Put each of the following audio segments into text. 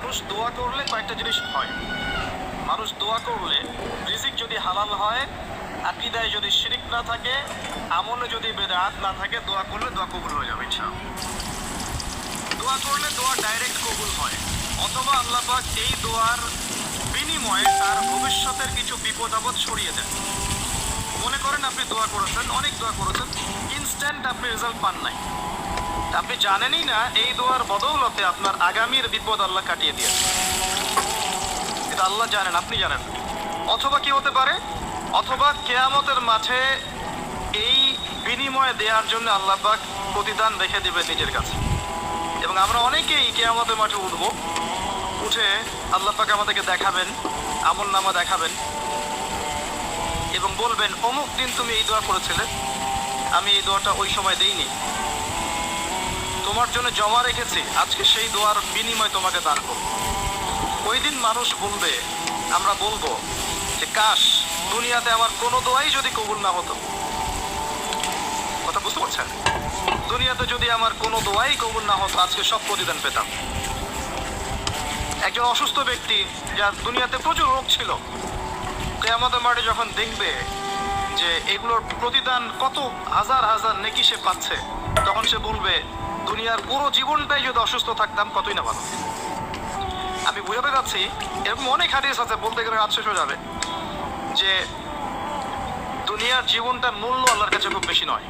মানুষ দোয়া করলে কয়েকটা জিনিস হয়। মানুষ দোয়া করলে রিজিক যদি হালাল হয়, আকীদায় যদি শিরিক না থাকে, আমলে যদি বেদাত না থাকে, দোয়া করলে দোয়া কবুল হয়ে যাবে ইনশাআল্লাহ। দোয়া করলে দোয়া ডাইরেক্ট কবুল হয়, অথবা আল্লাহ পাক এই দোয়ার বিনিময়ে তার ভবিষ্যতের কিছু বিপদ আপদ সরিয়ে দেন। মনে করেন আপনি দোয়া করেছেন, অনেক দোয়া করেছেন, ইনস্ট্যান্ট আপনি রেজাল্ট পান নাই, আপনি জানেনই না এই দোয়ার বদৌলতে আপনার আগামীর বিপদ আল্লাহ কাটিয়ে দিয়েছে। এটা আল্লাহ জানেন, আপনি জানেন। অথবা কি হতে পারে, অথবা কিয়ামতের মাঠে এই বিনিময় দেওয়ার জন্য আল্লাহ পাক প্রতিদান রেখে দেবে নিজের কাছে। এবং আমরা অনেকেই কিয়ামতের মাঠে উঠবো, উঠে আল্লাহ পাক আমাদেরকে দেখাবেন, আমল নামা দেখাবেন এবং বলবেন অমুক দিন তুমি এই দোয়া করেছিলে, আমি এই দোয়াটা ওই সময় দেইনি, তোমার জন্য জমা রেখেছি, আজকে সেই দোয়ার বিনিময় তোমাকে দান করব। ওই দিন মানুষ বলবে, আমরা বলবো যে কাশ দুনিয়াতে আমার কোনো দোয়াই যদি কবুল না হতো। কথা বুঝতে পারছেন? দুনিয়াতে যদি আমার কোনো দোয়াই কবুল না হতো, আজকে সব প্রতিদান পেতাম। একজন অসুস্থ ব্যক্তি, যার দুনিয়াতে প্রচুর রোগ ছিল, কিয়ামতের মাঠে যখন দেখবে যে এগুলোর প্রতিদান কত হাজার হাজার নেকি সে পাচ্ছে, তখন সে বলবে দুনিয়ার পুরো জীবনটাই যদি অসুস্থ থাকতাম কতই না ভালো। আমি বুঝাতে যাচ্ছি, এরকম অনেক হাদিস আছে, বলতে গেলে রাত শেষ হয়ে যাবে, যে দুনিয়ার জীবনটার মূল্য আল্লাহর কাছে খুব বেশি নয়,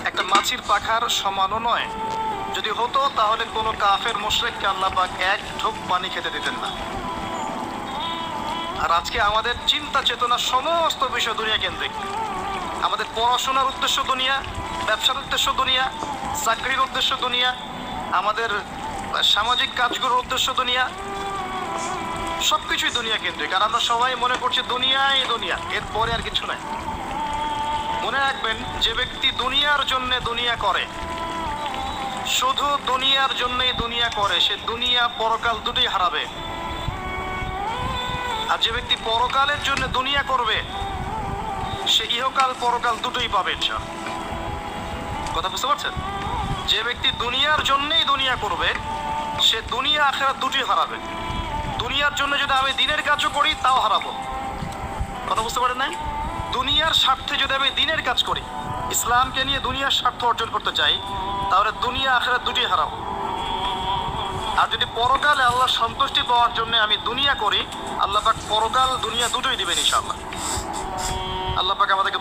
একটা মাছির পাখার সমানও নয়। যদি হতো তাহলে কোনো কাফের মুশরিককে আল্লাহ পাক এক ঢোক পানি খেতে দিতেন না। আর আজকে আমাদের চিন্তা চেতনা সমস্ত বিষয় দুনিয়া কেন্দ্রিক। আমাদের পড়াশোনার উদ্দেশ্য দুনিয়া, ব্যবসার উদ্দেশ্য দুনিয়া, চাকরির উদ্দেশ্য দুনিয়া, আমাদের সামাজিক কাজগুলোর উদ্দেশ্য দুনিয়া, সবকিছুই দুনিয়া কেন্দ্রিক। আর আমরা সবাই মনে করছি দুনিয়াই দুনিয়া, এরপরে আর কিছু নাই। মনে রাখবেন, যে ব্যক্তি দুনিয়ার জন্য দুনিয়া করে, শুধু দুনিয়ার জন্যই দুনিয়া করে, সে দুনিয়া পরকাল দুটোই হারাবে। আর যে ব্যক্তি পরকালের জন্য দুনিয়া করবে, সে ইহকাল পরকাল দুটোই পাবে ইনশাআল্লাহ। কথা বুঝতে পারছেন? যে ব্যক্তি দুনিয়ার জন্যই দুনিয়া করবে, সে দুনিয়া আখিরাত দুটোই হারাবে। দুনিয়ার জন্য যদি আমি দিনের কাজও করি তাও হারাবো। কথা বুঝতে পারেন নাই? দুনিয়ার স্বার্থে যদি আমি দিনের কাজ করি, ইসলামকে নিয়ে দুনিয়ার স্বার্থ অর্জন করতে চাই, তাহলে দুনিয়া আখিরাত দুটোই হারাবো। আর যদি পরকালে আল্লাহর সন্তুষ্টি পাওয়ার জন্য আমি দুনিয়া করি, আল্লাহ পাক পরকাল দুনিয়া দুটোই দিবেন ইনশাআল্লাহ। আল্লাহ পাক আমাদেরকে